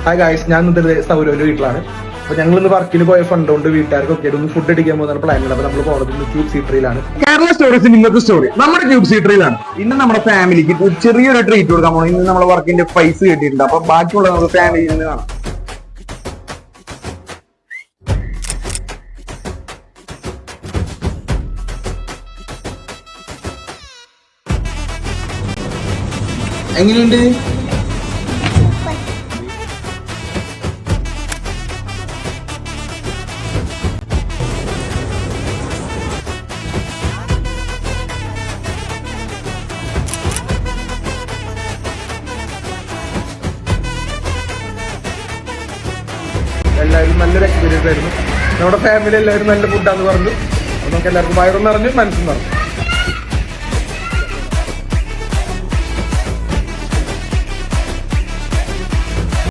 Hi guys, ഞാൻ ഇന്നത്തെ സൗരവിന്റെ വീട്ടിലാണ്. അപ്പൊ ഞങ്ങൾ ഇന്ന് വർക്കിന് പോയ ഫണ്ട് കൊണ്ട് വീട്ടുകാർക്കൊക്കെ ഒന്ന് ഫുഡ് അടിക്കാൻ പോകുന്ന പ്ലാനിലാണ്. അപ്പൊ നമ്മൾ പോകുന്നത് ക്യൂബ് സീറ്ററിലാണ്. കേരള സ്റ്റോറീസിന്റെ ഇന്നത്തെ സ്റ്റോറി നമ്മുടെ ക്യൂബ് സീറ്ററിലാണ്. ഇന്ന് നമ്മുടെ ഫാമിലിക്ക് ഒരു ചെറിയൊരു ട്രീറ്റ് കൊടുക്കാൻ പോകണം. ഇന്ന് നമ്മളെ വർക്കിന്റെ പൈസ കിട്ടിയിട്ടുണ്ട്. അപ്പൊ ബാക്കിയുള്ള നമുക്ക് ഫാമിലിയിൽ നിന്ന് കാണാം. എങ്ങനെയുണ്ട്? എല്ലാവരും നല്ലൊരു എക്സ്പീരിയൻസ് ആയിരുന്നു. നമ്മുടെ ഫാമിലി എല്ലാവരും നല്ല ഫുഡാന്ന് പറഞ്ഞു. നമുക്ക് എല്ലാവർക്കും വയറും നിറഞ്ഞു, മനസ്സും നിറഞ്ഞു.